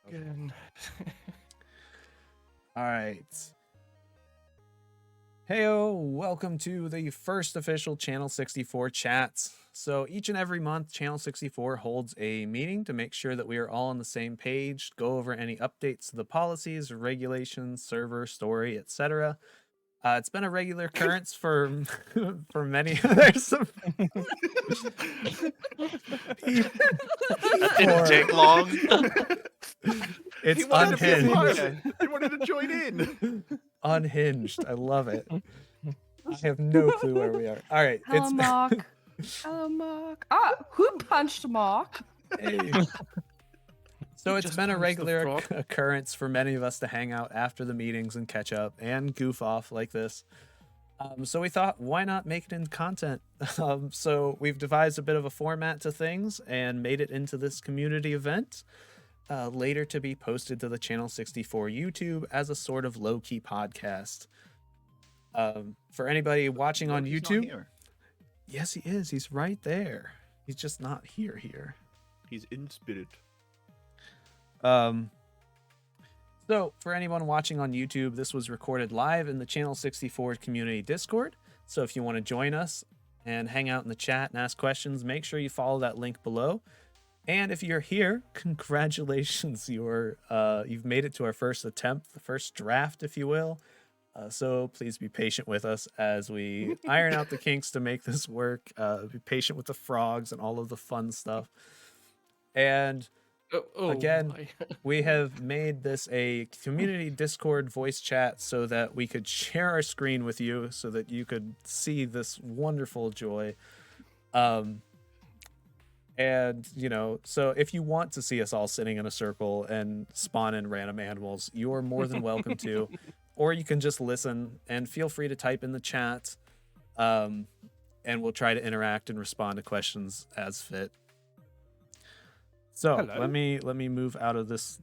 Again. All right. Heyo, welcome to the first official Channel 64 chats. So each and every month, Channel 64 holds a meeting to make sure that we are all on the same page, go over any updates to the policies, regulations, server, story, etc. It's been a regular occurrence for for many. There's some That didn't take long. It's He wanted to be a unhinged. part. He wanted to join in. Unhinged. I love it. I have no clue where we are. All right. Hello, Mark. Hello, Mark. Ah, who punched Mark? Hey. So it's Just been a punched the regular frog. occurrence for many of us to hang out after the meetings and catch up and goof off like this. So we thought, why not make it in content? So we've devised a bit of a format to things and made it into this community event, later to be posted to the Channel 64 YouTube as a sort of low-key podcast. For anybody watching on He's not YouTube, here. yes, he is. He's right there. He's just not here. He's in spirit. So for anyone watching on YouTube, this was recorded live in the Channel 64 community Discord. So if you want to join us and hang out in the chat and ask questions, make sure you follow that link below. And if you're here, congratulations, you've made it to our first attempt, the first draft, if you will. So please be patient with us as we iron out the kinks to make this work. Be patient with the frogs and all of the fun stuff. And again, we have made this a community Discord voice chat so that we could share our screen with you so that you could see this wonderful joy. And, so if you want to see us all sitting in a circle and spawn in random animals, you're more than welcome to. Or you can just listen and feel free to type in the chat. And we'll try to interact and respond to questions as fit. So Hello. let me move out of this.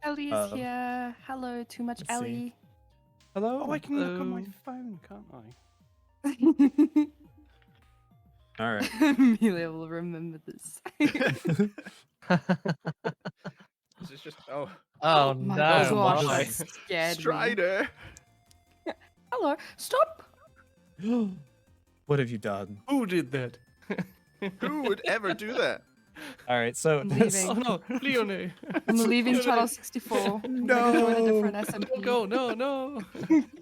Ellie is here. Hello, too much let's see. Ellie. Hello. Oh, I can look on my phone, can't I? All right. Amelia will remember this. This is just oh Oh my no! gosh, my. that scared me. Strider. Hello, stop. What have you done? Who did that? Who would ever do that? All right. So I'm this, leaving. Oh no, Leonie! I'm leaving Channel 64. I'm gonna join a different SMP. Don't go! No!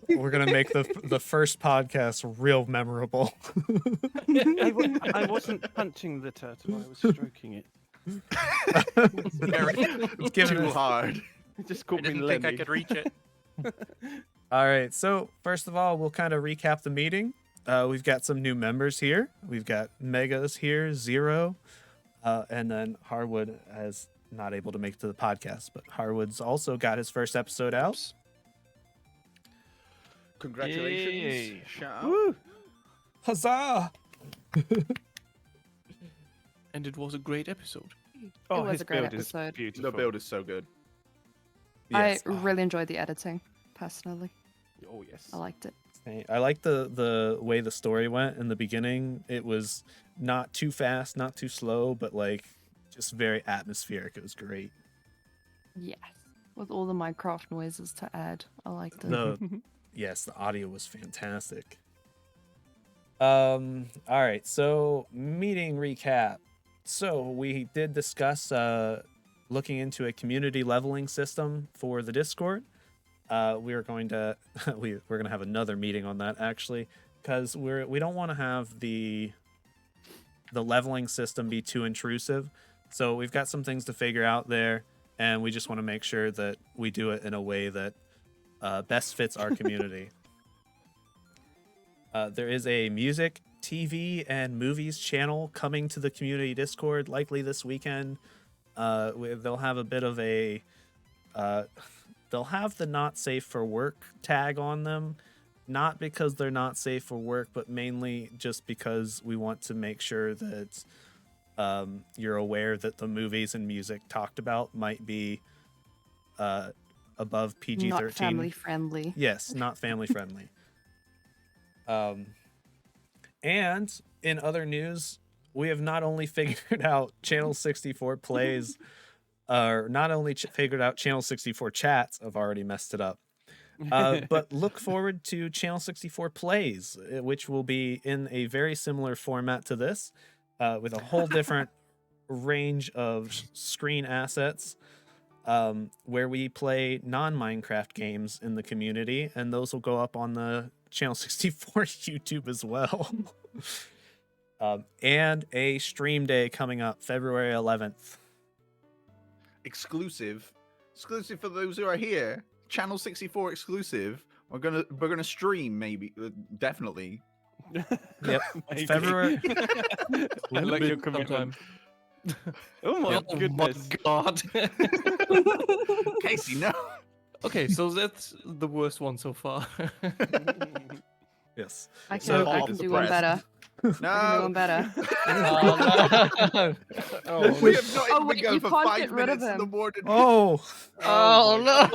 we're gonna make the first podcast real memorable. I wasn't punching the turtle. I was stroking it. Very Given too it- hard. It just I caught me didn't think I Lenny. could reach it. All right. So first of all, we'll kind of recap the meeting. We've got some new members here. We've got Megas here, Zero, and then Harwould is not able to make it to the podcast, but Harwood's also got his first episode out. Congratulations. Yay. Shout out. Woo! Huzzah! And it was a great episode. was his a great build is episode. Beautiful. The build is so good. Yes. I really enjoyed the editing, personally. Oh yes. I liked it. I like the way the story went in the beginning. It was not too fast, not too slow, but like just very atmospheric. It was great. Yes. With all the Minecraft noises to add. I liked it. Yes, the audio was fantastic. All right, so meeting recap. So we did discuss looking into a community leveling system for the Discord. We are going to we're going to have another meeting on that actually, because we don't want to have the leveling system be too intrusive. So we've got some things to figure out there, and we just want to make sure that we do it in a way that best fits our community. There is a music, TV, and movies channel coming to the community Discord likely this weekend. They'll have a bit of a they'll have the not safe for work tag on them, not because they're not safe for work, but mainly just because we want to make sure that you're aware that the movies and music talked about might be above PG-13. Not family friendly. Yes, not family friendly. And in other news, we have not only figured out Channel 64 plays not only figured out Channel 64 chats, I've already messed it up. But look forward to Channel 64 plays, which will be in a very similar format to this, with a whole different range of screen assets, where we play non-Minecraft games in the community, and those will go up on the Channel 64 YouTube as well. And a stream day coming up February 11th. Exclusive for those who are here. Channel 64 exclusive. We're gonna stream, maybe, definitely. Yep. Maybe. February. I like your commitment. Oh my goodness. God. Casey, no. Okay, so that's the worst one so far. Yes. I So can hard to do one suppress. better. I can do No. one better. Oh, We have not Oh, even wait, been going you for can't 5 get rid of minutes. The him. warden. Oh, oh no!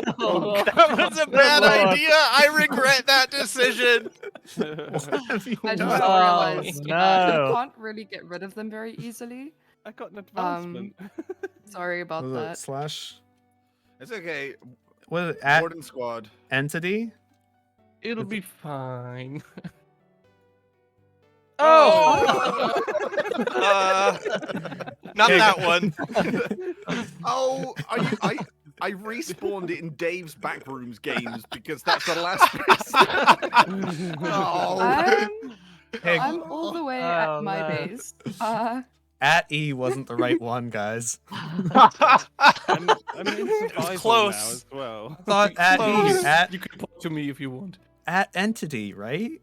That was a bad Lord. idea. I regret that decision. what have you I just done? realized no. you can't really get rid of them very easily. I got an advancement. Sorry about Was it that. slash? It's okay. What is it? At Warden squad. entity? It'll be fine. Oh! Not Okay. that one. Oh, I respawned it in Dave's Backrooms games because that's the last piece. Oh. Hey, I'm all the way at Oh, my no. base. at E wasn't the right one, guys. I'm in survival close. now as well. Thought at E, Close. at You can talk to me if you want. entity, right?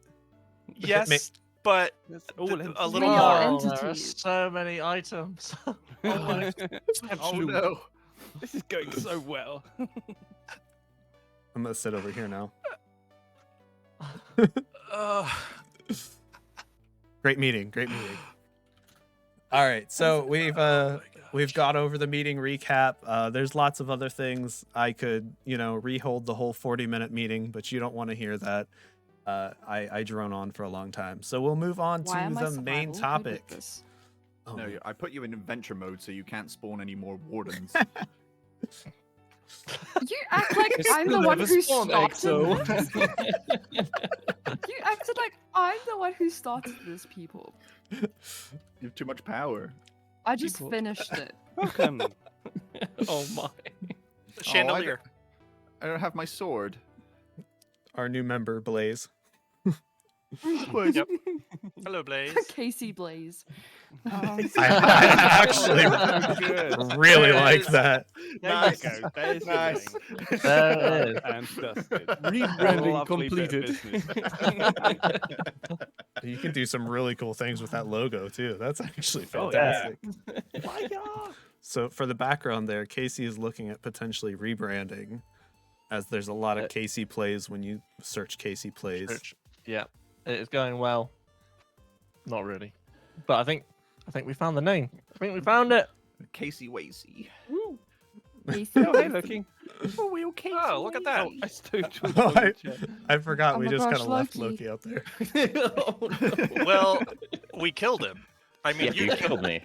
Yes, but That's all a entities. little We are more. There are entities. so many items. Oh my Oh no. This is going so well. I'm gonna sit over here now. Great meeting. Great meeting. All right, so we've got over the meeting recap. There's lots of other things I could, rehold the whole 40-minute meeting, but you don't want to hear that. I drone on for a long time, so we'll move on Why am I to the main survival? Who did topic. this? Oh, No, I put you in adventure mode so you can't spawn any more wardens. You act like It's I'm the still one never who spawned, started Exo. this. You acted like I'm the one who started this, people. You have too much power. I just People. finished it. Welcome. Oh my. Chandelier. I don't have my sword. our new member Blaze. Yep. Hello, Blaze. Casey Blaze. I actually Good. really There it like is. that. There Nice. you go. There's the Nice. ring. There it is. And dusted. Rebranding Lovely bit of completed. business. You can do some really cool things with that logo too. That's actually Oh, yeah. fantastic. Fire! So for the background there, Casey is looking at potentially rebranding, as there's a lot of Casey plays when you search Casey plays. Yeah, it's going well. Not really, but I think we found the name. I think we found it. Casey Wasey. Casey Oh, hey, Blaze. looking. Oh, look at that. Oh, I stood to Oh, I- chat. I forgot Oh we my just kind gosh, of left Loki. Loki out there. Oh, no. Well, we killed him. I mean, Yeah, you killed me.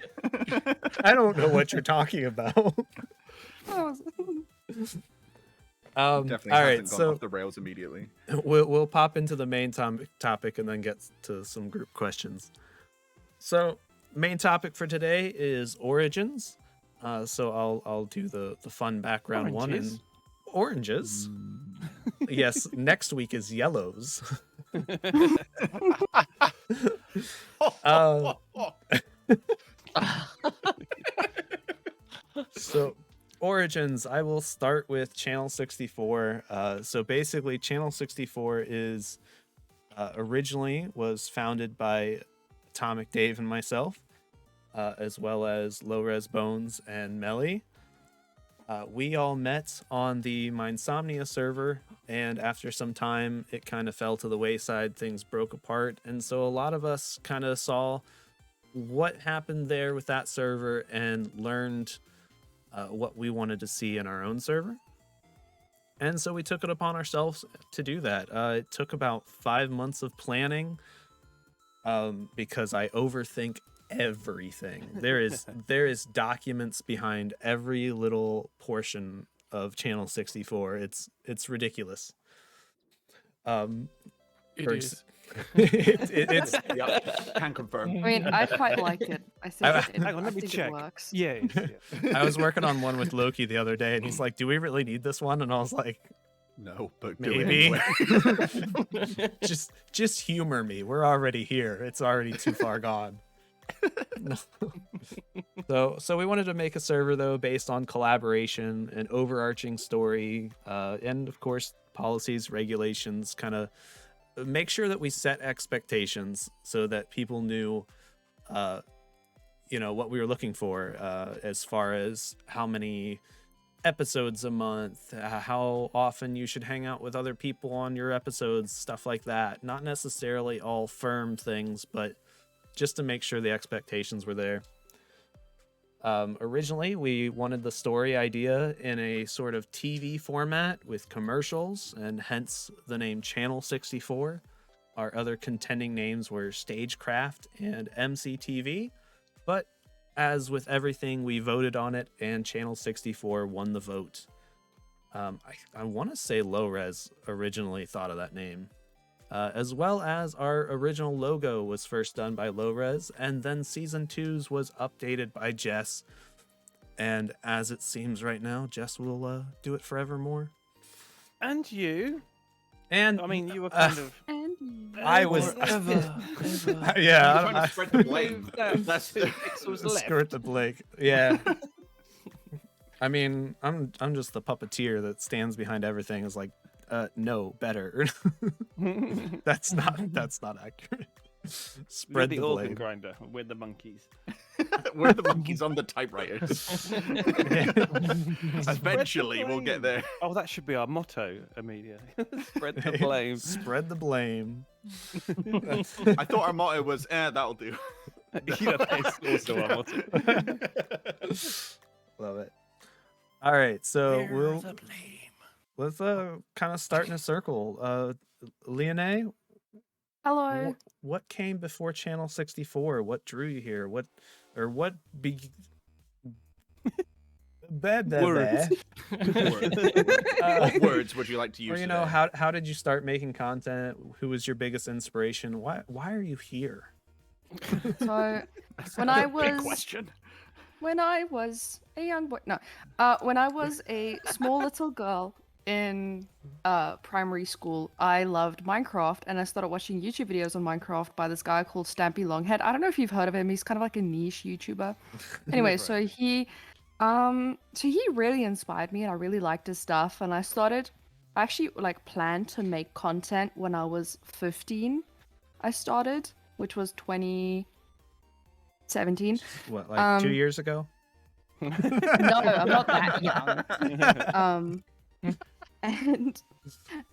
I don't know what you're talking about. Oh, Definitely all hasn't right, gone so off the rails immediately. we'll pop into the main topic and then get to some group questions. So main topic for today is origins. So I'll do the fun background one Oranges? and oranges. Yes, next week is yellows. Uh, So origins, I will start with Channel 64. So basically Channel 64 is originally was founded by Atomic Dave and myself, as well as Low Res Bones and Melly. We all met on the Mindsomnia server, and after some time it kind of fell to the wayside, things broke apart, and so a lot of us kind of saw what happened there with that server and learned what we wanted to see in our own server. And so we took it upon ourselves to do that. It took about 5 months of planning because I overthink everything. There is documents behind every little portion of Channel 64. It's ridiculous. It for is. it's Yep, can confirm. I mean, I quite like it. I think Hang on, let me it check. works. Yeah, yeah. I was working on one with Loki the other day, and he's like, "Do we really need this one?" And I was like, No, but do it "Maybe." anyway. just humor me. We're already here. It's already too far gone. So we wanted to make a server though based on collaboration, an overarching story, and of course policies, regulations, kind of make sure that we set expectations so that people knew what we were looking for as far as how many episodes a month, how often you should hang out with other people on your episodes, stuff like that. Not necessarily all firm things, but just to make sure the expectations were there. Originally, we wanted the story idea in a sort of TV format with commercials, and hence the name Channel 64. Our other contending names were Stagecraft and MCTV, but as with everything, we voted on it, and Channel 64 won the vote. I want to say Low Res originally thought of that name. As well as our original logo was first done by Low Res, and then Season 2's was updated by Jess. And as it seems right now, Jess will do it forevermore. And you? And I mean, you were kind of. And I was Ever. yeah, I'm trying to spread the blame. That's Two pixels left. skirt the Blake. Yeah. I mean, I'm just the puppeteer that stands behind everything. Is like, no, better. that's not accurate. We're Spread the the organ blame. grinder. We're the monkeys. We're the monkeys on the typewriters. Eventually, we'll get there. Oh, that should be our motto, Amelia. Spread the blame. Spread the blame. I thought our motto was, that'll do. Yeah, that's also our motto. Love it. All right, so Bear the blame. let's kind of start in a circle. LEONÉ, hello. what came before Channel 64? What drew you here? What Words. What words would you like to use? or today? how did you start making content? Who was your biggest inspiration? Why are you here? So That's when a I big was- question. when I was a young boy, no, when I was a small little girl in primary school, I loved Minecraft, and I started watching YouTube videos on Minecraft by this guy called Stampy Longhead. I don't know if you've heard of him. He's kind of like a niche YouTuber. Anyway, Right. so he really inspired me, and I really liked his stuff. And I actually like planned to make content when I was 15. I started, which was 2017. What, like 2 Um, years ago? No, I'm not that young. And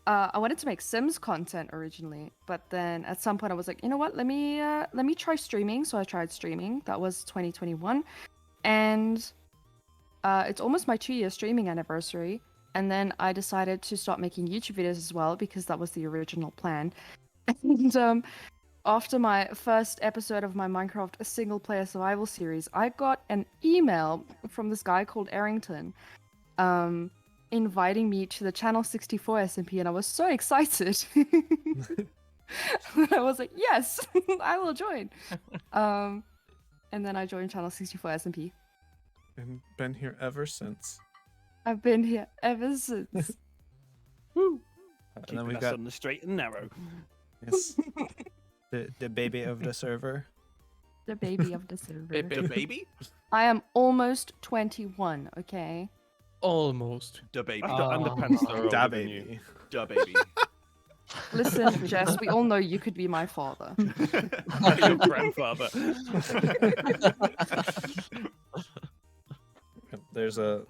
I wanted to make Sims content originally, but then at some point I was like, you know what? Let me try streaming. So I tried streaming. That was 2021, and it's almost my 2-year streaming anniversary. And then I decided to start making YouTube videos as well because that was the original plan. And after my first episode of my Minecraft single-player survival series, I got an email from this guy called Aerington, inviting me to the Channel 64 SMP, and I was so excited. I was like, yes, I will join. And then I joined Channel 64 SMP. And been here ever since. I've been here ever since. And then Keeping we've us got on the straight and narrow. yes, the baby of the server. The baby of the server. The baby? I am almost 21, okay? Almost. The baby. I've got underpants that are Da older than you. baby. The baby. Listen, Jess, we all know you could be my father. Your grandfather. There's a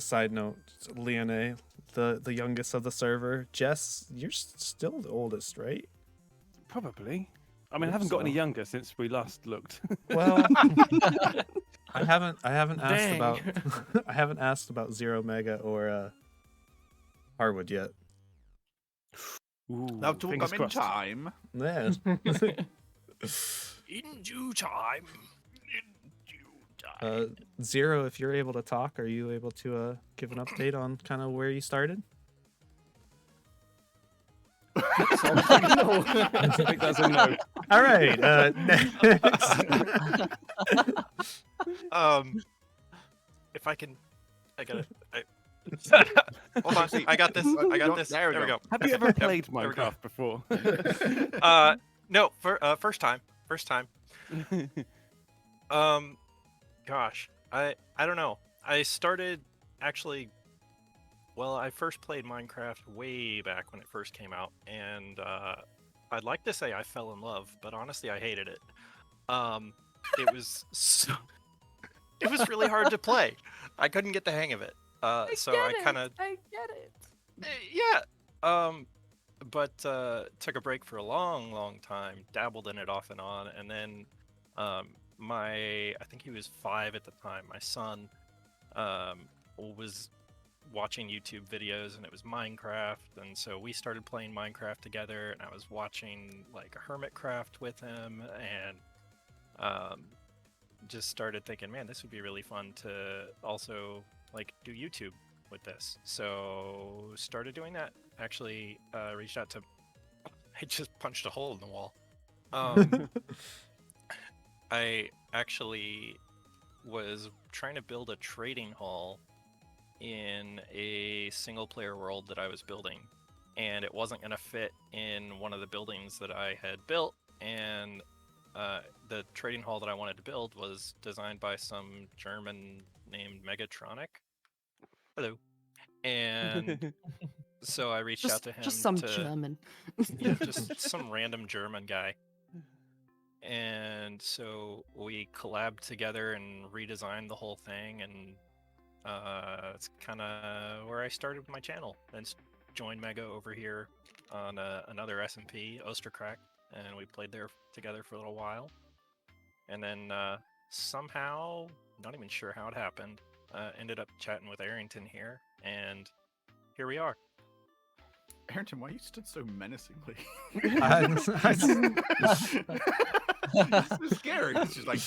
side note. LEONÉ, the youngest of the server. Jess, you're still the oldest, right? Probably. I mean, I Hope haven't got any so. younger since we last looked. Well, I haven't asked Dang. about I haven't asked about Zero Mega or Harwould yet. Ooh, That will fingers come in crossed. time. Yeah. In due time. Zero, if you're able to talk, are you able to give an update on kind of where you started? Sounds like no. I think that's a no. All right. Next. If I can, I got it. Hold on, I got this. I got this. There we we go. go. Have you ever played there we go. Minecraft before? No, first time. First time. Gosh, I don't know. I started actually. Well, I first played Minecraft way back when it first came out, and I'd like to say I fell in love, but honestly, I hated it. It was it was really hard to play. I couldn't get the hang of it. So I kind of I get it. yeah. But took a break for a long time, dabbled in it off and on, and then I think he was 5 at the time. My son was watching YouTube videos, and it was Minecraft, and so we started playing Minecraft together, and I was watching like a Hermitcraft with him, and just started thinking, man, this would be really fun to also like do YouTube with this. So started doing that. Actually reached out to I just punched a hole in the wall. I actually was trying to build a trading hall in a single player world that I was building, and it wasn't going to fit in one of the buildings that I had built, and the trading hall that I wanted to build was designed by some German named Megatronic. Hello. And so I reached out to him. Just some German. Yeah, just some random German guy. And so we collabed together and redesigned the whole thing, and it's kind of where I started my channel. Then joined Mega over here on another SMP, Ostercrack, and we played there together for a little while. And then somehow, not even sure how it happened, ended up chatting with Aerington here, and here we are. Aerington, why you stood so menacingly? It's scary. It's just like,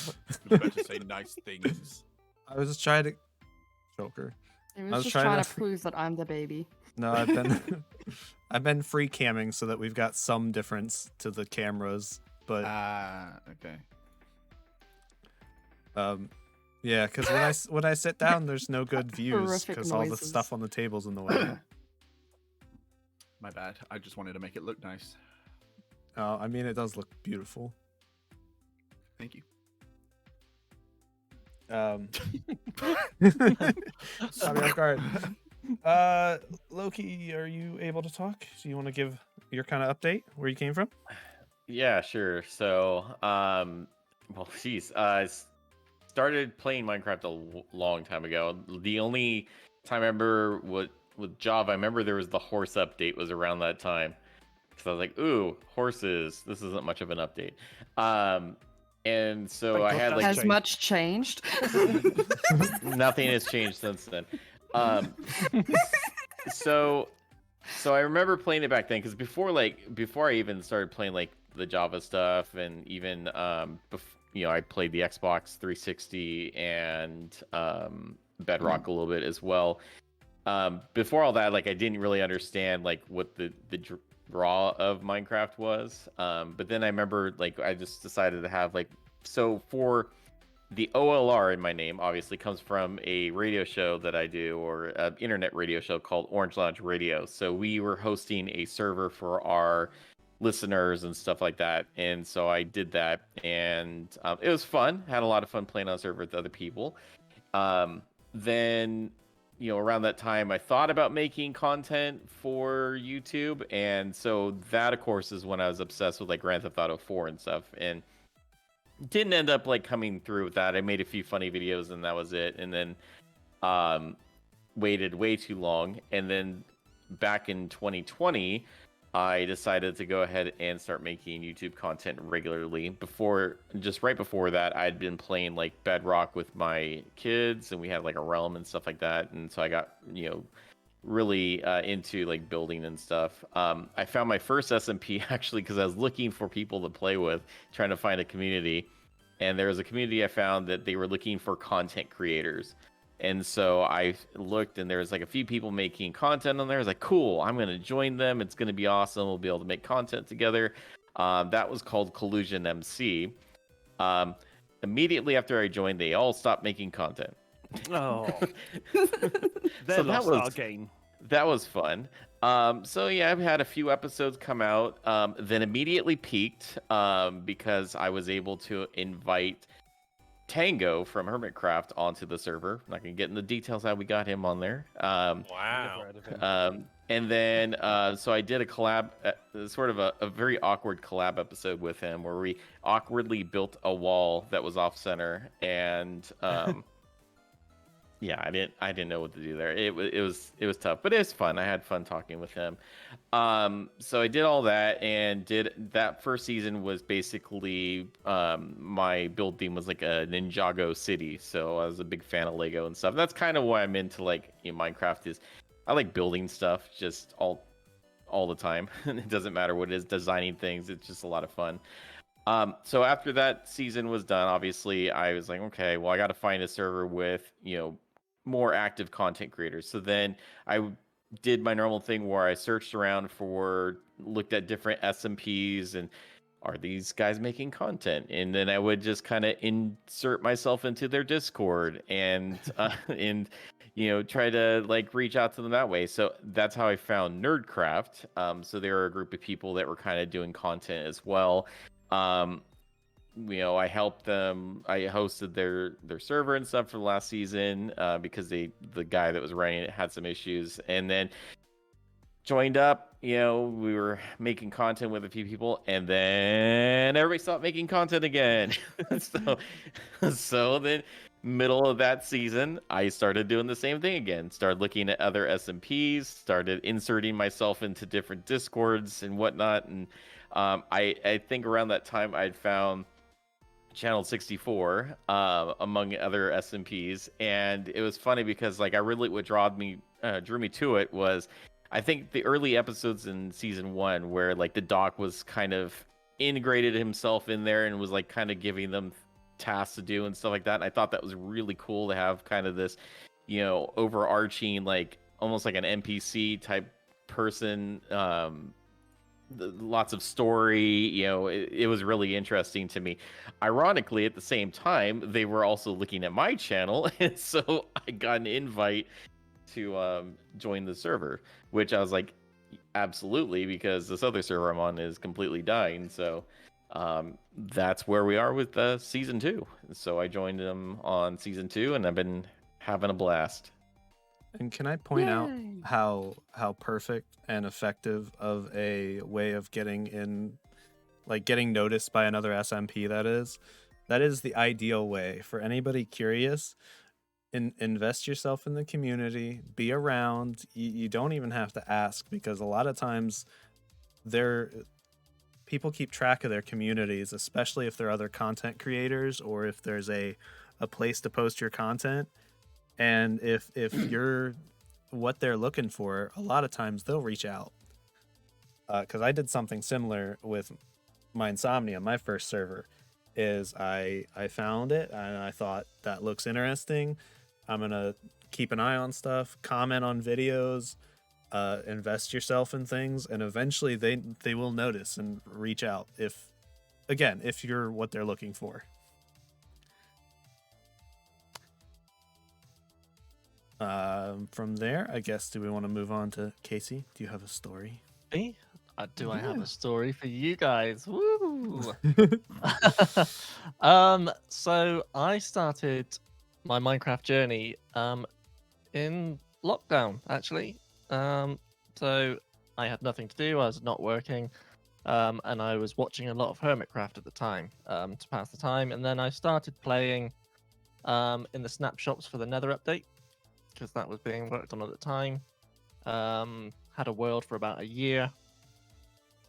you're about to say nice things. I was just trying to Joker. He I was was just trying trying to- to prove that I'm the baby. No, I've been free camming so that we've got some difference to the cameras, but Okay. yeah, because when I sit down, there's no good views Horrific because all the noises. stuff on the table's in the way. My bad. I just wanted to make it look nice. I mean, it does look beautiful. Thank you. Sorry, off guard. Loki, are you able to talk? Do you want to give your kind of update where you came from? Yeah, sure. So, well, geez, started playing Minecraft a long time ago. The only time I remember with Java, I remember there was the horse update was around that time. So I was like, ooh, horses. This isn't much of an update. And so Thank I God had that's like Has changed. much changed? nothing has changed since then. So I remember playing it back then because before I even started playing like the Java stuff, and even I played the Xbox 360 and Bedrock a little bit as well. Before all that, like I didn't really understand like what the draw of Minecraft was. But then I remember like I just decided to have like, so for the OLR in my name obviously comes from a radio show that I do, or an internet radio show called Orange Lounge Radio. So we were hosting a server for our listeners and stuff like that. And so I did that, and it was fun. Had a lot of fun playing on a server with other people. Then, around that time, I thought about making content for YouTube. And so that, of course, is when I was obsessed with like Grand Theft Auto 4 and stuff. And didn't end up like coming through with that. I made a few funny videos and that was it. And then waited way too long. And then back in 2020, I decided to go ahead and start making YouTube content regularly. Right before that, I'd been playing like Bedrock with my kids, and we had like a realm and stuff like that. And so I got, really into like building and stuff. I found my first SMP actually because I was looking for people to play with, trying to find a community. and there was a community I found that they were looking for content creators. And so I looked, and there was like a few people making content on there. I was like, cool, I'm going to join them. It's going to be awesome. We'll be able to make content together. That was called Collusion MC. Immediately after I joined, they all stopped making content. Oh, they So lost our game. that was fun. So yeah, I've had a few episodes come out, then immediately peaked because I was able to invite Tango from Hermitcraft onto the server. I'm not gonna get into the details how we got him on there. Wow. Never heard of him. And then so I did a collab, sort of a very awkward collab episode with him, where we awkwardly built a wall that was off center, and yeah, I didn't know what to do there. It was tough, but it was fun. I had fun talking with him. So I did all that, and did that first season was basically my build theme was like a Ninjago city. So I was a big fan of Lego and stuff. That's kind of why I'm into like Minecraft is I like building stuff just all the time. It doesn't matter what it is, designing things. It's just a lot of fun. So after that season was done, obviously I was like, okay, well I got to find a server with more active content creators. So then I did my normal thing where I searched around looked at different SMPs and are these guys making content? And then I would just kind of insert myself into their Discord and try to like reach out to them that way. So that's how I found Nerdcraft. So they were a group of people that were kind of doing content as well. I helped them. I hosted their server and stuff for the last season because the guy that was running it had some issues, and then joined up. We were making content with a few people, and then everybody stopped making content again. So then middle of that season, I started doing the same thing again. Started looking at other SMPs, started inserting myself into different Discords and whatnot, and I think around that time I'd found Ch64 among other SMPs, and it was funny because like what drew me to it was I think the early episodes in season 1 where like the doc was kind of integrated himself in there and was like kind of giving them tasks to do and stuff like that, and I thought that was really cool to have kind of this overarching like almost like an NPC type person, lots of story. It was really interesting to me. Ironically, at the same time, they were also looking at my channel, and so I got an invite to join the server, which I was like, absolutely, because this other server I'm on is completely dying. So that's where we are with season 2. So I joined them on season 2, and I've been having a blast. And can I point out Yay. how perfect and effective of a way of getting noticed by another SMP that is? That is the ideal way for anybody curious. Invest yourself in the community, be around. You don't even have to ask, because a lot of times people keep track of their communities, especially if they're other content creators or if there's a place to post your content. And if you're what they're looking for, a lot of times they'll reach out. Because I did something similar with my Insomnia, my first server, is I found it and I thought that looks interesting. I'm going to keep an eye on stuff, comment on videos, invest yourself in things, and eventually they will notice and reach out if you're what they're looking for. From there, I guess, do we want to move on to Casey? Do you have a story? Me? Do I have a story for you guys? Woo! So I started my Minecraft journey in lockdown, actually. So I had nothing to do. I was not working, and I was watching a lot of Hermitcraft at the time to pass the time. And then I started playing in the snapshots for the Nether update, because that was being worked on at the time. Had a world for about a year,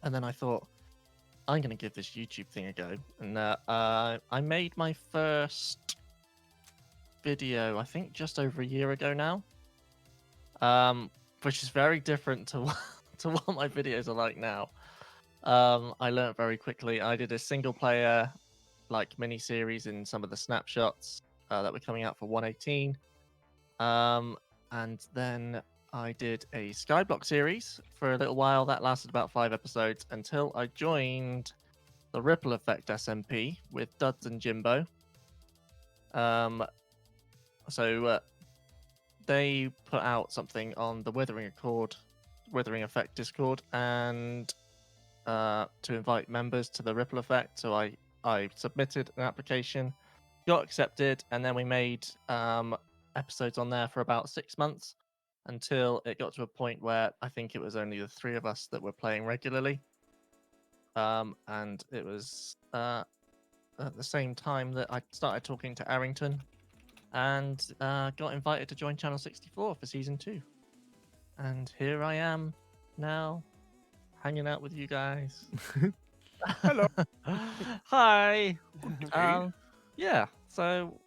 and then I thought, I'm going to give this YouTube thing a go. And I made my first video, I think, just over a year ago now, which is very different to what my videos are like now. I learned very quickly. I did a single player like mini series in some of the snapshots that were coming out for 118. And then I did a Skyblock series for a little while. That lasted about 5 episodes until I joined the Ripple Effect SMP with Duds and Jimbo. So they put out something on the Withering Effect Discord, and to invite members to the Ripple Effect. So I submitted an application, got accepted, and then we made episodes on there for about 6 months until it got to a point where I think it was only the 3 of us that were playing regularly. And it was at the same time that I started talking to Aerington and got invited to join Channel 64 for season 2. And here I am now, hanging out with you guys. Hello. Hi. Yeah. So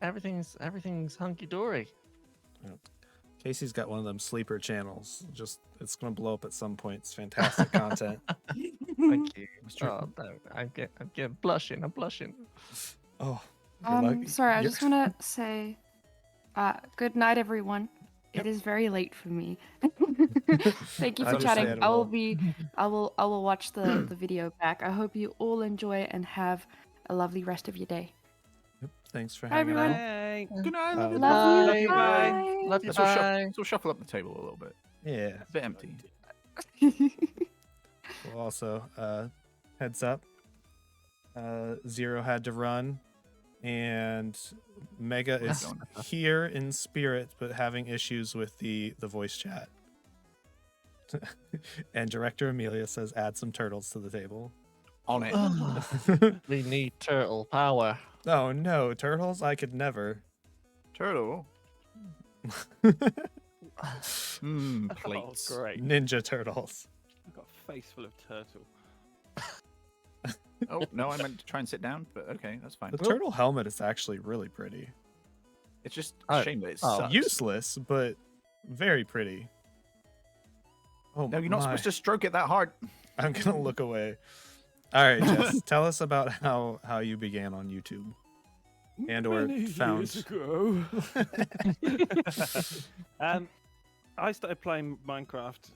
everything's hunky dory. Casey's got one of them sleeper channels. Just it's gonna blow up at some point. It's fantastic content. Thank you. Oh, no, I'm getting blushing. I'm blushing. Oh, good luck. Sorry, I You're- just want to say, good night, everyone. It is very late for me. Thank you for chatting. I will watch the video back. I hope you all enjoy and have a lovely rest of your day. Yep, thanks for Bye, hanging everyone. out. Hey. Good night. Love you. Love you. Bye. Bye. Love you. Let's all, Bye. let's all shuffle up the table a little bit. Yeah. It's a bit empty. Well, also, heads up. Zero had to run, and Mega is here in spirit, but having issues with the voice chat. And Director Amelia says, "Add some turtles to the table." On it. We need turtle power. Oh no, turtles! I could never. Turtle. Oh, Plates. great. Ninja turtles. I've got a face full of turtle. Oh, no, I meant to try and sit down, but okay, that's fine. The turtle helmet is actually really pretty. It's just a shame that it sucks. Useless, but very pretty. Oh, No, you're not my. supposed to stroke it that hard. I'm gonna look away. All right, Jess, tell us about how you began on YouTube and or Many found. years ago. I started playing Minecraft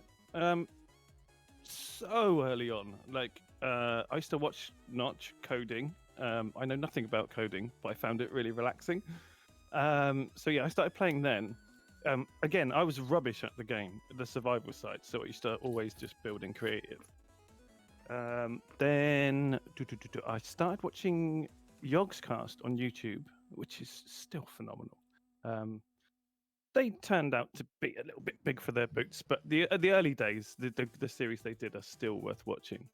so early on. Like, I used to watch Notch coding. I know nothing about coding, but I found it really relaxing. So yeah, I started playing then. Again, I was rubbish at the game, the survival side, so I used to always just build in creative. Then I started watching Yogscast on YouTube, which is still phenomenal. They turned out to be a little bit big for their boots, but the early days, the series they did are still worth watching.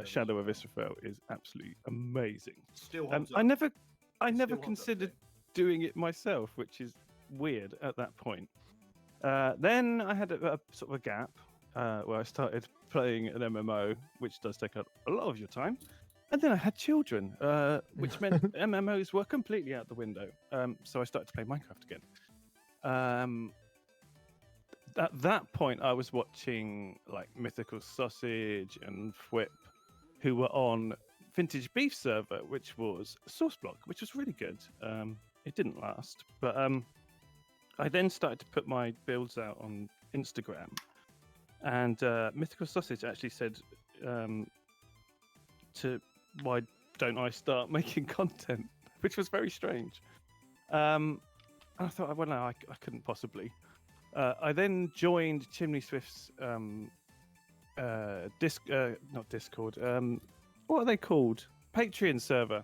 Shadow of Israfel is absolutely amazing. Still I never considered doing it myself, which is weird at that point. Then I had a sort of a gap where I started playing an MMO, which does take up a lot of your time. And then I had children, which meant MMOs were completely out the window. So I started to play Minecraft again. At that point, I was watching like Mythical Sausage and Whip, who were on Vintage Beef server, which was Source Block, which was really good. It didn't last, but I then started to put my builds out on Instagram, and Mythical Sausage actually said, "Why don't I start making content?" Which was very strange. I thought, well, no, I couldn't possibly. I then joined Chimney Swift's not Discord. What are they called? Patreon server.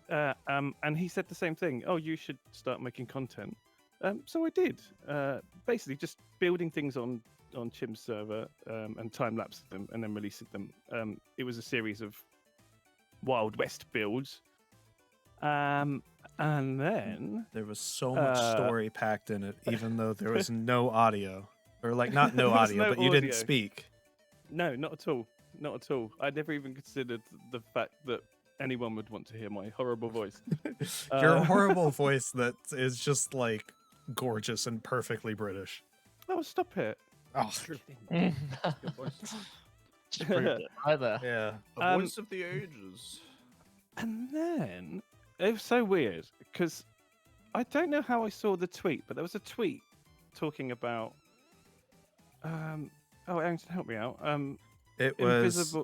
And he said the same thing. Oh, you should start making content. So I did. Basically, just building things on Chim's server and time lapsing them and then releasing them. It was a series of Wild West builds. And then There was so much story packed in it, even though there was no audio, or like not no audio, no but you didn't audio. speak. No, not at all. Not at all. I never even considered the fact that anyone would want to hear my horrible voice. Your horrible voice that is just like gorgeous and perfectly British. Oh, stop it. Oh, Just proved it either. yeah. A voice of the ages. And then it was so weird because I don't know how I saw the tweet, but there was a tweet talking about oh, Aerington, help me out. It was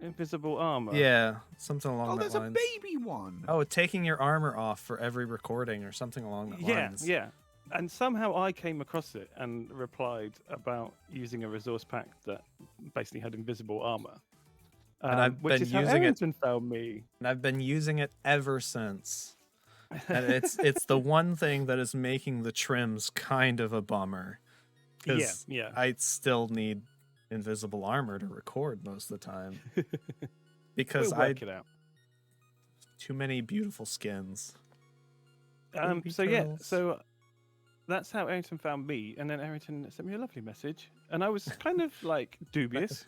invisible armor. yeah, something along Oh, that there's lines. a baby one. Oh, taking your armor off for every recording or something along that Yeah, lines. yeah. And somehow I came across it and replied about using a resource pack that basically had invisible armor. And I've which been is how using it- Aerington found me. And I've been using it ever since. And it's the one thing that is making the trims kind of a bummer. Yeah, 'Cause yeah. I still need invisible armor to record most of the time. Because We'll work it out. too many beautiful skins. Baby So yeah, girls. so that's how Aerington found me, and then Aerington sent me a lovely message, and I was kind of like dubious.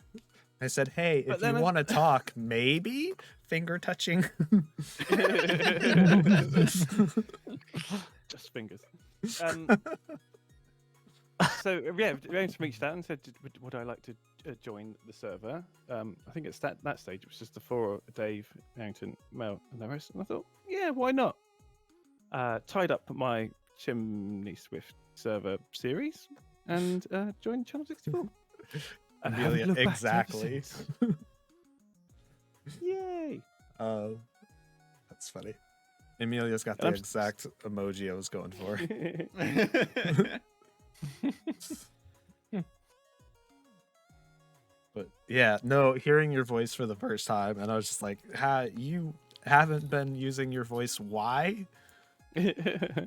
I said, hey, But if then you I- want to talk, maybe finger touching. Just fingers. So yeah, Aerington reached out and said, "Would I like to join the server?" I think at that stage it was just the four: Dave, Aerington, Mel, and the rest. And I thought, yeah, why not? Tied up my Chimney Swift server series and joined Channel 64. And I haven't Amelia, looked back ever exactly. since. Yay! That's funny. Emilia's got the I'm exact emoji I was going for. But yeah, no, hearing your voice for the first time, and I was just like, you haven't been using your voice? Why?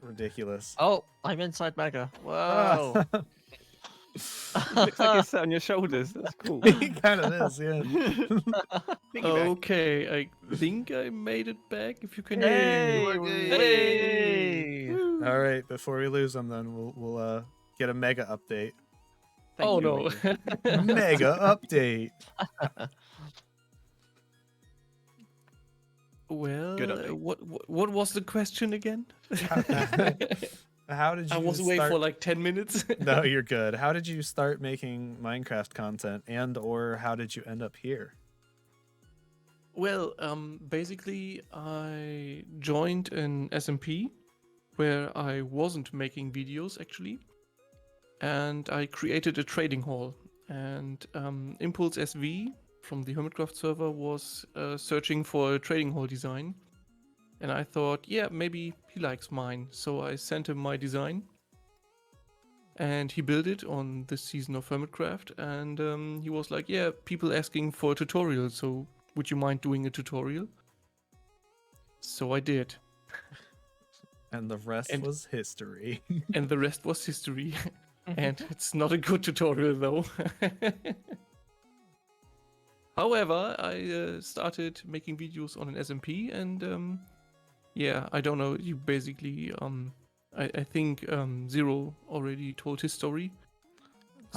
Ridiculous. Oh, I'm inside Mega. Ah. Whoa. Looks like it's sat on your shoulders. That's cool. He kind of is, yeah. Okay, I think I made it back. If you can Hey, hear me. hey. All right, before we lose them, then we'll get a mega update. Thank Oh you, no. Wayne. Mega update. Well, Good update. what was the question again? How did you I was away start... for like 10 minutes. No, you're good. How did you start making Minecraft content, and or how did you end up here? Well, basically, I joined an SMP where I wasn't making videos actually, and I created a trading hall. And Impulse SV from the Hermitcraft server was searching for a trading hall design, and I thought, yeah, maybe he likes mine. So I sent him my design, and he built it on this season of Hermitcraft. And he was like, yeah, people asking for a tutorial, so would you mind doing a tutorial? So I did. And the rest And- was history. And the rest was history. And it's not a good tutorial though. However, I started making videos on an SMP, and yeah, I don't know. You basically, I think Zero already told his story.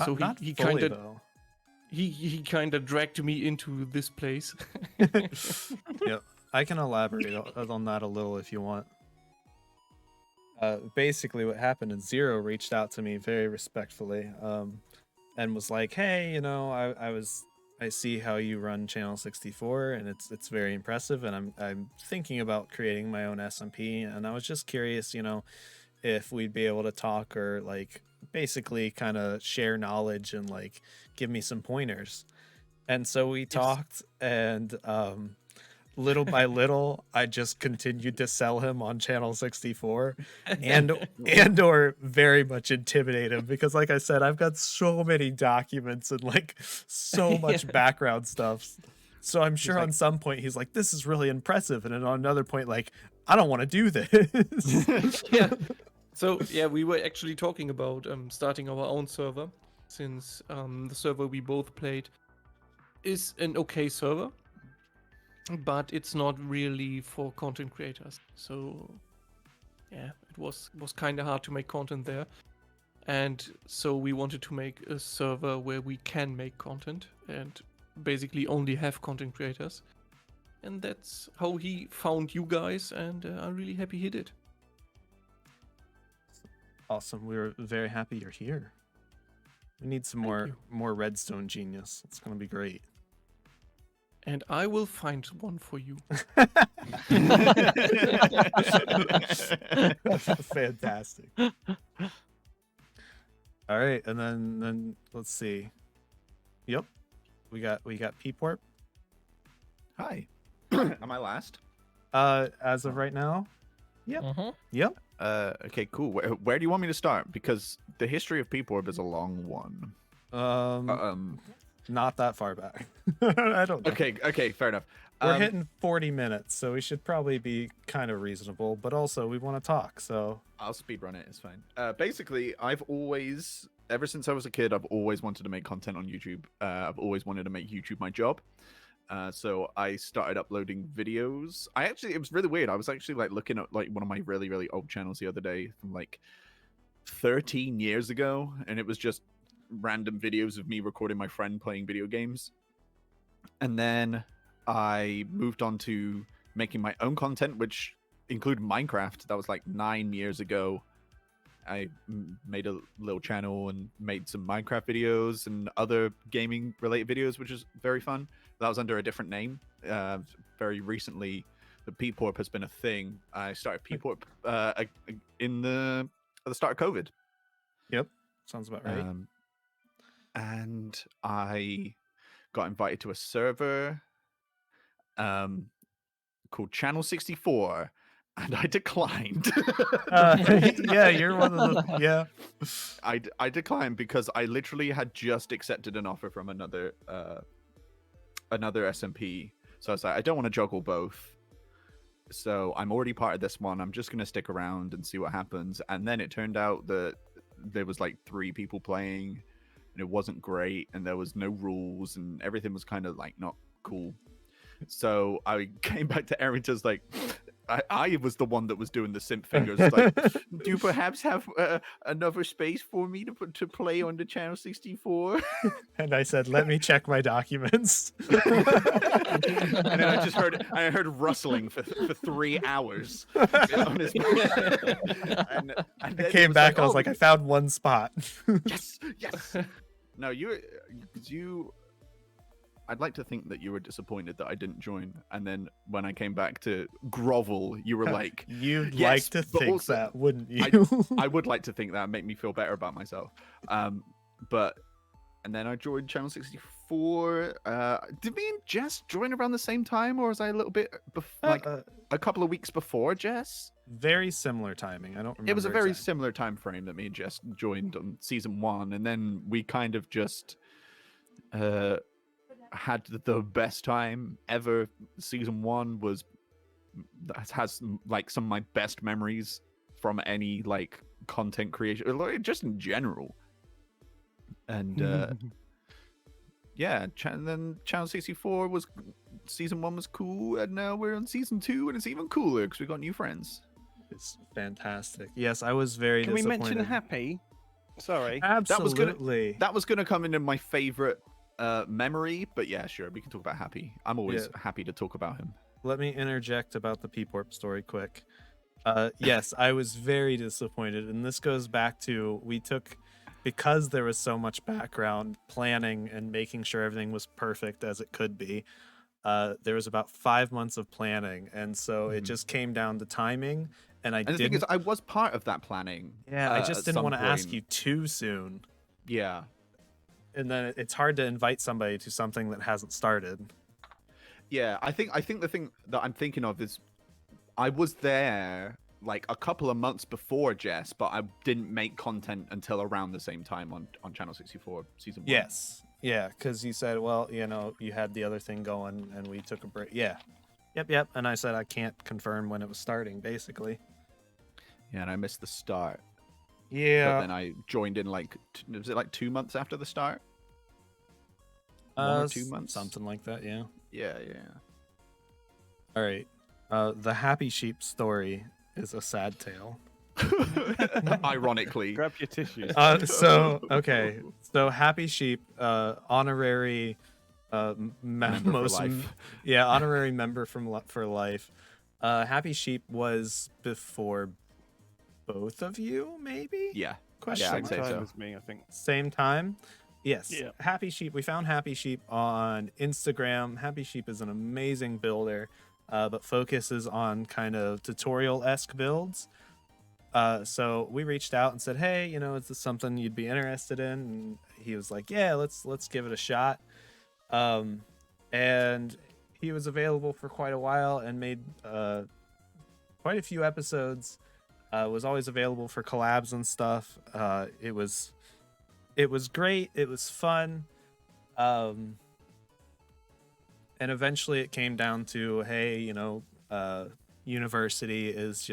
So Not he fully, kind of though. he kind of dragged me into this place. Yep, I can elaborate on that a little if you want. Basically, what happened is Zero reached out to me very respectfully, and was like, "Hey, you know, I see how you run Channel 64, and it's very impressive, and I'm thinking about creating my own SMP, and I was just curious, you know, if we'd be able to talk or like basically kind of share knowledge and like give me some pointers." And so we talked, and little by little, I just continued to sell him on Channel 64 and or very much intimidate him because, like I said, I've got so many documents and like so much background stuff. So I'm sure on some point he's like, "This is really impressive," and then on another point, like, "I don't want to do this." Yeah. So yeah, we were actually talking about starting our own server, since the server we both played is an okay server, but it's not really for content creators. So yeah, it was kind of hard to make content there, and so we wanted to make a server where we can make content and basically only have content creators. And that's how he found you guys, and I'm really happy he did. Awesome. We're very happy you're here. We need some Thank more redstone genius. It's gonna be great. and I will find one for you. Fantastic. All right, and then let's see. Yep, we got Peeporp. Hi. Am I last? As of right now. Yep. Yep. Okay, cool. Where do you want me to start? Because the history of Peeporp is a long one. Not that far back. I don't know. Okay, fair enough. We're hitting 40 minutes, so we should probably be kind of reasonable, but also we want to talk, so I'll speedrun it, it's fine. Basically, I've always, ever since I was a kid, I've always wanted to make content on YouTube. I've always wanted to make YouTube my job. So I started uploading videos. It was really weird. I was actually like looking at like one of my really, really old channels the other day from like 13 years ago, and it was just random videos of me recording my friend playing video games. And then I moved on to making my own content, which included Minecraft. That was like 9 years ago. I made a little channel and made some Minecraft videos and other gaming related videos, which is very fun. That was under a different name. Very recently, the Peeporp has been a thing. I started Peeporp at the start of COVID. Yep, sounds about right. And I got invited to a server called Ch64, and I declined. Yeah, you're one of the I declined because I literally had just accepted an offer from another SMP. So I was like, I don't want to juggle both. So I'm already part of this one. I'm just gonna stick around and see what happens. And then it turned out that there was like 3 people playing, and it wasn't great, and there was no rules, and everything was kind of like not cool. So I came back to Aerington's like, I was the one that was doing the simp fingers. Like, do you perhaps have another space for me to play on the channel 64? And I said, let me check my documents. And then I heard rustling for 3 hours. On his... and I came back. I was like, I found one spot. Yes. No, you. I'd like to think that you were disappointed that I didn't join, and then when I came back to grovel, you were like, "You'd yes, like to think also, that, wouldn't you?" I would like to think that, make me feel better about myself. And then I joined Channel 64. Did me and Jess join around the same time, or was I a little bit a couple of weeks before Jess? Very similar timing. I don't remember. It was a very similar time frame that me and Jess joined on season 1, and then we kind of just had the best time ever. Season 1 has like some of my best memories from any like content creation, just in general. And yeah, and then Channel 64 was season 1 was cool, and now we're on season 2, and it's even cooler because we got new friends. It's fantastic. Yes, I was very Can disappointed. we mention Happy? Sorry. Absolutely. That was gonna come into my favorite memory, but yeah, sure, we can talk about Happy. I'm always happy to talk about him. Let me interject about the Peeporp story quick. Yes, I was very disappointed, and this goes back to because there was so much background planning and making sure everything was perfect as it could be. There was about 5 months of planning, and so it just came down to timing. And the thing is, I was part of that planning. Yeah, I just didn't want to ask you too soon. Yeah. And then it's hard to invite somebody to something that hasn't started. Yeah, I think the thing that I'm thinking of is I was there like a couple of months before Jess, but I didn't make content until around the same time on Channel 64 season 1. Yes. Yeah, because you said, well, you had the other thing going and we took a break. Yeah. Yep. And I said I can't confirm when it was starting, basically. Yeah, and I missed the start. Yeah. But then I joined in was it like 2 months after the start? 1 or 2 months? Something like that, yeah. Yeah. All right. The Happy Sheep story is a sad tale. Ironically. Grab your tissues. So Happy Sheep, honorary member for life. Yeah, honorary member for life. Happy Sheep was before both of you, maybe? Yeah. Question I'd say Same so. time as me, I think. Same time. Yes, Yeah. Happy Sheep. We found Happy Sheep on Instagram. Happy Sheep is an amazing builder, but focuses on kind of tutorial-esque builds. So we reached out and said, "Hey, you know, is this something you'd be interested in?" And he was like, "Yeah, let's give it a shot." And he was available for quite a while and made quite a few episodes. Was always available for collabs and stuff. It was great. It was fun. And eventually it came down to, hey, you know, university is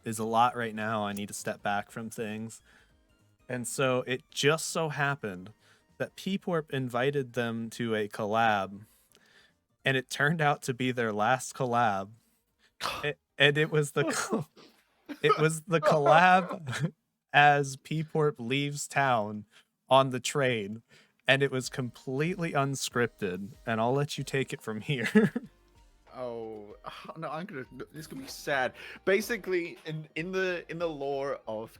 a lot right now. I need to step back from things. And so it just so happened that Peeporp invited them to a collab, and it turned out to be their last collab. And it was the collab as Peeporp leaves town on the train, and it was completely unscripted, and I'll let you take it from here. Oh no, this could be sad. Basically, in the lore of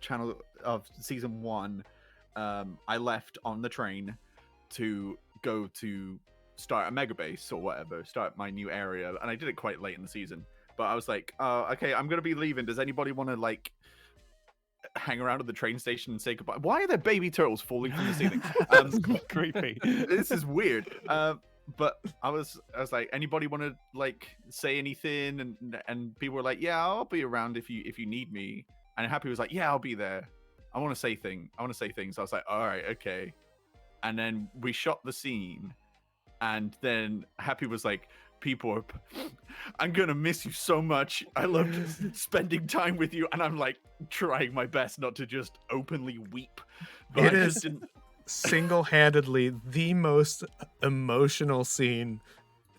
season 1, I left on the train to go to start a mega base or whatever, start my new area, and I did it quite late in the season. But I was like, okay, I'm gonna be leaving. Does anybody want to like hang around at the train station and say goodbye? Why are there baby turtles falling from the ceiling? Creepy. This is weird. But I was like, anybody want to like say anything? And people were like, yeah, I'll be around if you need me. And Happy was like, yeah, I'll be there. I want to say things. I was like, all right, okay. And then we shot the scene, and then Happy was like, Peeporp, I'm gonna miss you so much. I love just spending time with you, and I'm like trying my best not to just openly weep. But It I is just didn't. single-handedly the most emotional scene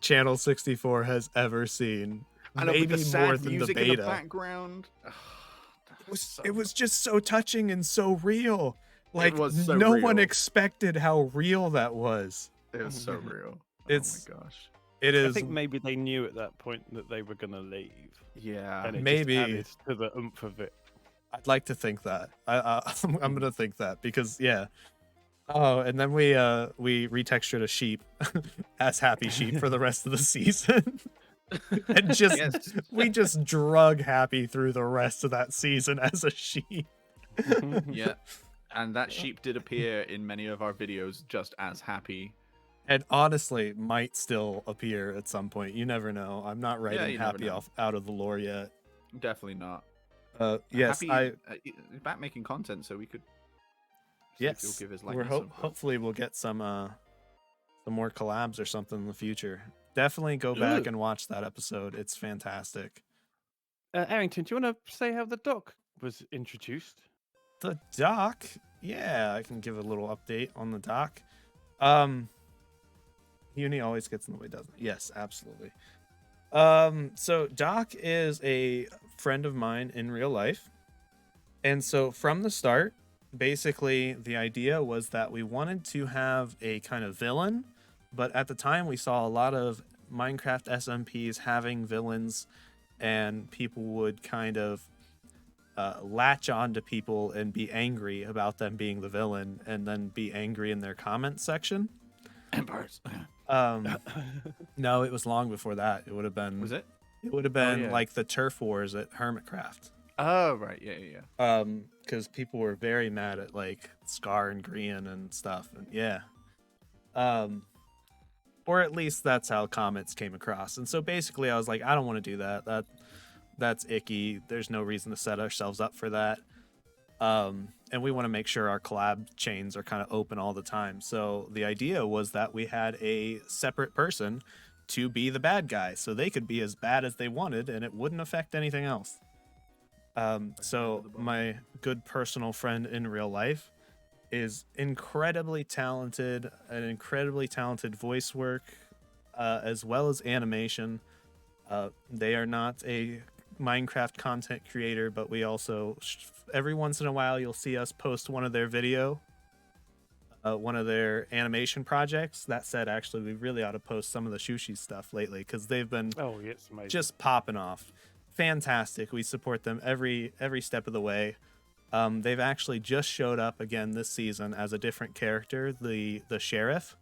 Channel 64 has ever seen. I know, with Maybe the sad more than the music in the beta. background. It was just so touching and so real. Like, was so no one real. expected how real that was. It was so real. It's- Oh my gosh. It I is think maybe they knew at that point that they were gonna leave. Yeah. And it Maybe. just added to the oomph of it. I'd like to think that. I'm gonna think that because yeah. Oh, and then we retextured a sheep as Happy Sheep for the rest of the season. And just Yes. we just drug Happy through the rest of that season as a sheep. Yeah. And that sheep did appear in many of our videos just as Happy. And honestly, might still appear at some point. You never know. I'm not writing you never Happy know. out of the lore yet. Definitely not. Yes, Happy, he's back making content, so we could. see if he'll yes. give his We're likeness some- hopefully we'll get some more collabs or something in the future. Definitely go back and watch that episode. It's fantastic. Aerington, do you want to say how the doc was introduced? The doc, yeah, I can give a little update on the doc. Uni always gets in the way, doesn't it? Yes, absolutely. So Doc is a friend of mine in real life. And so from the start, basically the idea was that we wanted to have a kind of villain, but at the time we saw a lot of Minecraft SMPs having villains, and people would kind of latch on to people and be angry about them being the villain, and then be angry in their comment section. Empires. No, it was long before that. It would have been. Was it? It would have been yeah. like the turf wars at Hermitcraft. Oh right, yeah. Because people were very mad at like Scar and Grian and stuff, and yeah. Or at least that's how comments came across. And so basically, I was like, I don't want to do that. That's icky. There's no reason to set ourselves up for that. And we want to make sure our collab chains are kind of open all the time. So the idea was that we had a separate person to be the bad guy, so they could be as bad as they wanted, and it wouldn't affect anything else. So my good personal friend in real life is incredibly talented, an incredibly talented voice work, as well as animation. They are not a Minecraft content creator, but we also every once in a while you'll see us post one of their animation projects. That said, actually, we really ought to post some of the Shushi stuff lately because they've been Amazing. just popping off. Fantastic. We support them every step of the way. They've actually just showed up again this season as a different character, the sheriff.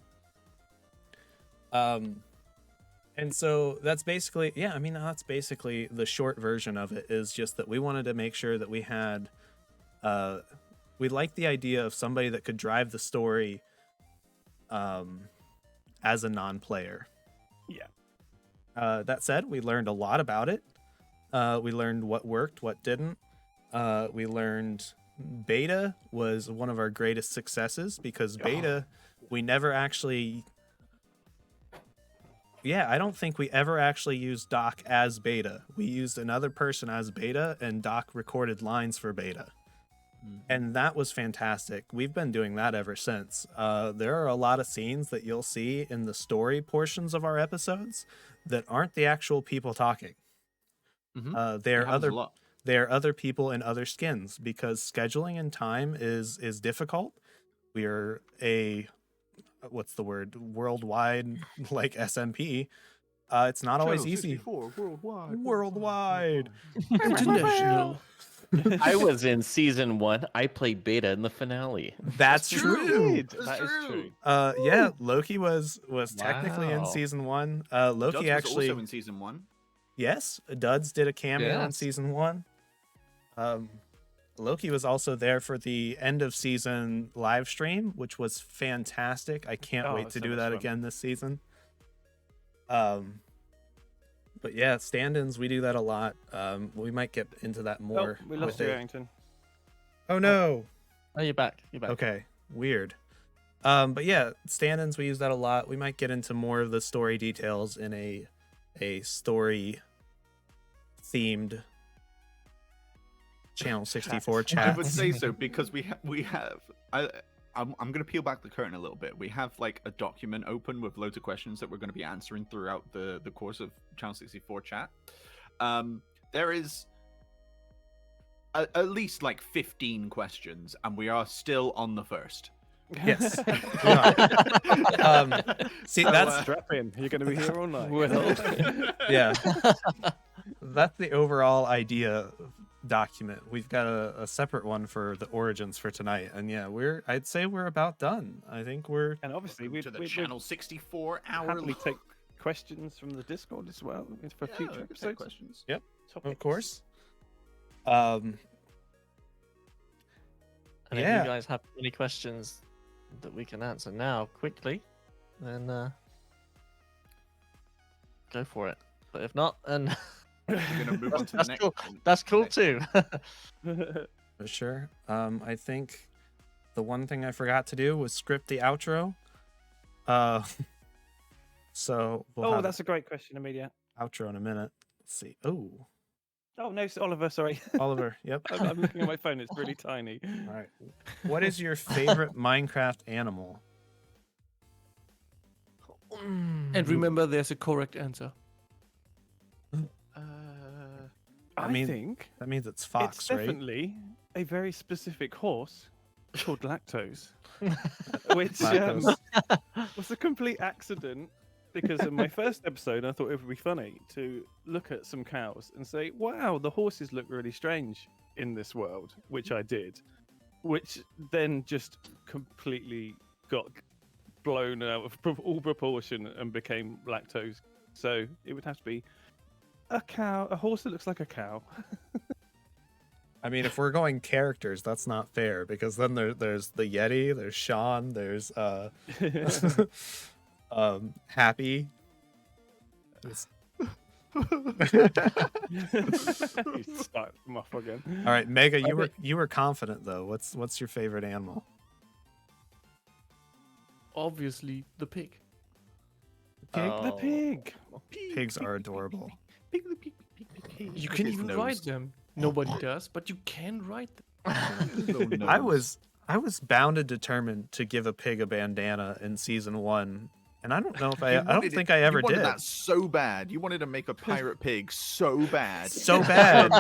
And so that's basically, yeah, I mean, that's basically the short version of it, is just that we wanted to make sure that we had, we liked the idea of somebody that could drive the story as a non-player. Yeah. That said, we learned a lot about it. We learned what worked, what didn't. We learned beta was one of our greatest successes, because beta, we never actually... Yeah, I don't think we ever actually used Doc as beta. We used another person as beta, and Doc recorded lines for beta. And that was fantastic. We've been doing that ever since. There are a lot of scenes that you'll see in the story portions of our episodes that aren't the actual people talking. They're other people in other skins, because scheduling and time is difficult. We are a... what's the word, worldwide, like SMP. It's not always easy. Worldwide. International. I was in season 1. I played beta in the finale. That's true. That is true. Yeah, Loki was technically in Wow. season 1. Duds Loki was actually, also in season 1. yes, Duds did a cameo in Yes. season 1. Loki was also there for the end of season live stream, which was fantastic. I can't Oh, wait it was to so do much that fun. again this season. But yeah, stand-ins, we do that a lot. We might get into that Oh, more. we lost with you, it. Aerington. Oh no. Oh, you're back. You're back. Okay, weird. But yeah, stand-ins, we use that a lot. We might get into more of the story details in a story themed Channel 64 I chat. would say so, because we have. I'm going to peel back the curtain a little bit. We have like a document open with loads of questions that we're going to be answering throughout the course of Channel 64 chat. There is at least like 15 questions, and we are still on the first. Yes. we are. See, So, that's Strap in. You're going to be here all night. yeah. That's the overall idea document. We've got a separate one for the origins for tonight, and yeah, I'd say we're about done. I think we're And obviously, Welcome we to the Channel 64 hour. happily take questions from the Discord as well for future episodes. questions. Yep, Topics. of course. And if Yeah. you guys have any questions that we can answer now quickly, then go for it. But if not, then We're going to move on to the That's next. cool. that's cool too. For sure. I think the one thing I forgot to do was script the outro. So we'll have that's a great question, Amelia. outro in a minute. Let's see. Oh, Oh no, it's Oliver. Sorry, Oliver. Yep. I'm looking at my phone. It's really tiny. All right. What is your favorite Minecraft animal? And remember, there's a correct answer. I mean, think That means it's fox, it's right? definitely a very specific horse called Lactose, which Lactose. was a complete accident, because in my first episode I thought it would be funny to look at some cows and say, wow, the horses look really strange in this world, which I did, which then just completely got blown out of all proportion and became Lactose. So it would have to be a horse that looks like a cow. I mean, if we're going characters, that's not fair, because then there's the Yeti, there's Sean, there's Happy. It's- You start them off again. All right, Mega, you were confident though. What's your favorite animal? Obviously, the pig. The pig. Pigs are adorable. You can His even nose. ride them. Nobody does, but you can ride them. I was bound and determined to give a pig a bandana in season 1, and I don't know if I don't think I ever you wanted did. that so bad. You wanted to make a pirate pig so bad. So bad.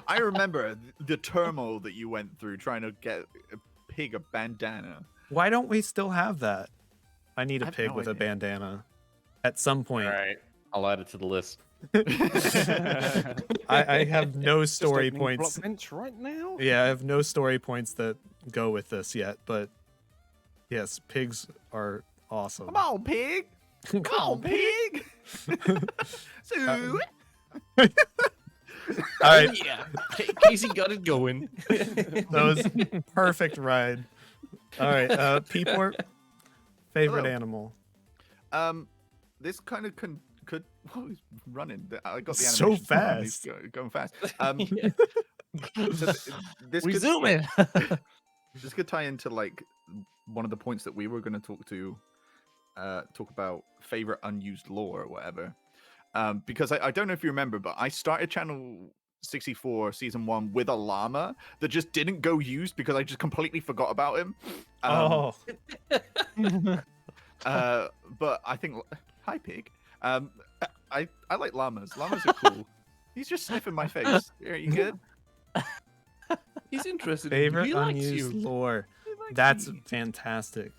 I remember the turmoil that you went through trying to get a pig a bandana. Why don't we still have that? I need I a have pig no with a idea. bandana at some point. All right, I'll add it to the list. I have no Just story opening points. Blockbench right now. Yeah, I have no story points that go with this yet, but yes, pigs are awesome. Come on, pig. Come on, pig. So, All right, Yeah, Casey got it going. that was perfect ride. All right, Peeporp, favorite Hello. animal. this kind of could. Oh, he's running. I got the So animation down, he's fast. going fast. Yeah. So this We could, zoom in. this could tie into like one of the points that we were going to talk about favorite unused lore or whatever. Because I don't know if you remember, but I started channel 64 season 1 with a llama that just didn't go used because I just completely forgot about him. Oh, But I think hi pig. I like llamas. Llamas are cool. He's just sniffing my face. Are you good? He's interested. In you. favorite He likes unused you. lore. He likes That's me. fantastic.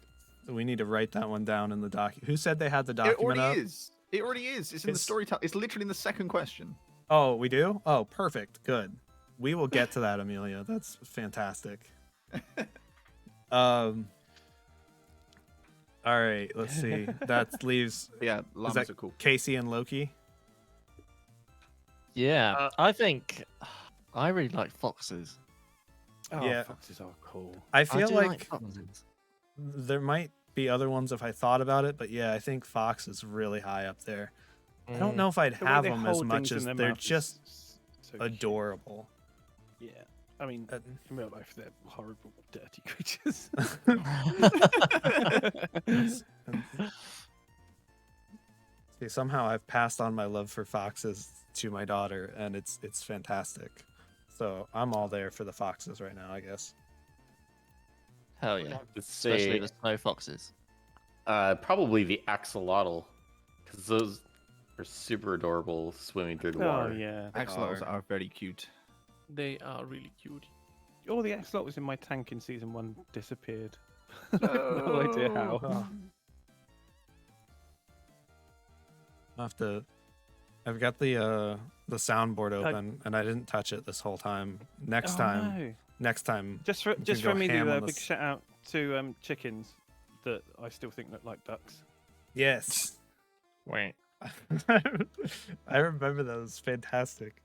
We need to write that one down in the doc. Who said they had the It document already up? is. It already is. It's in the It's- story time. It's literally in the second question. Oh, we do? Oh, perfect. Good. We will get to that, Amelia. That's fantastic. All right, let's see. That leaves Yeah, llamas that are cool. Casey and Loki. Yeah, I think I really like foxes. Oh, Yeah. foxes are cool. I I feel do like foxes. there might be other ones if I thought about it, but yeah, I think fox is really high up there. I don't know if I'd The way have they them as hold much things in as their they're mouth is just so cute. adorable. Yeah, I mean, Uh, in real life, they're horrible, dirty creatures. See, somehow I've passed on my love for foxes to my daughter, and it's fantastic. So I'm all there for the foxes right now, I guess. Hell yeah, Let's especially say the snow foxes. probably the axolotl, because those are super adorable swimming through the Oh water. yeah, Axolotls are very cute. They are really cute. all the axolotl was in my tank in season 1 disappeared. No idea how. Oh. I'll have to. I've got the soundboard open, and I didn't touch it this whole time. Next Oh, time, no. next time, Just for can just go for me ham to on a big this. shout out to chickens that I still think look like ducks. yes. Wait. I remember that. It was fantastic.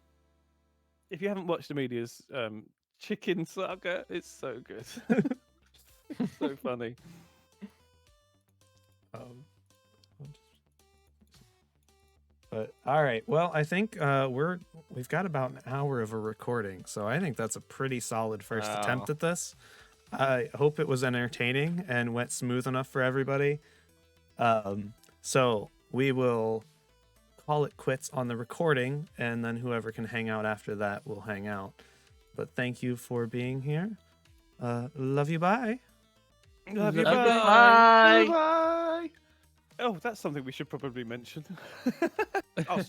If you haven't watched Amelia's chicken saga, it's so good. So funny. But all right, well, I think we've got about an hour of a recording, so I think that's a pretty solid first attempt Wow. at this. I hope it was entertaining and went smooth enough for everybody. So we will call it quits on the recording, and then whoever can hang out after that will hang out. But thank you for being here. Love you. Bye. Love you. Love you, Bye. bye. Oh, that's something we should probably mention. Oh,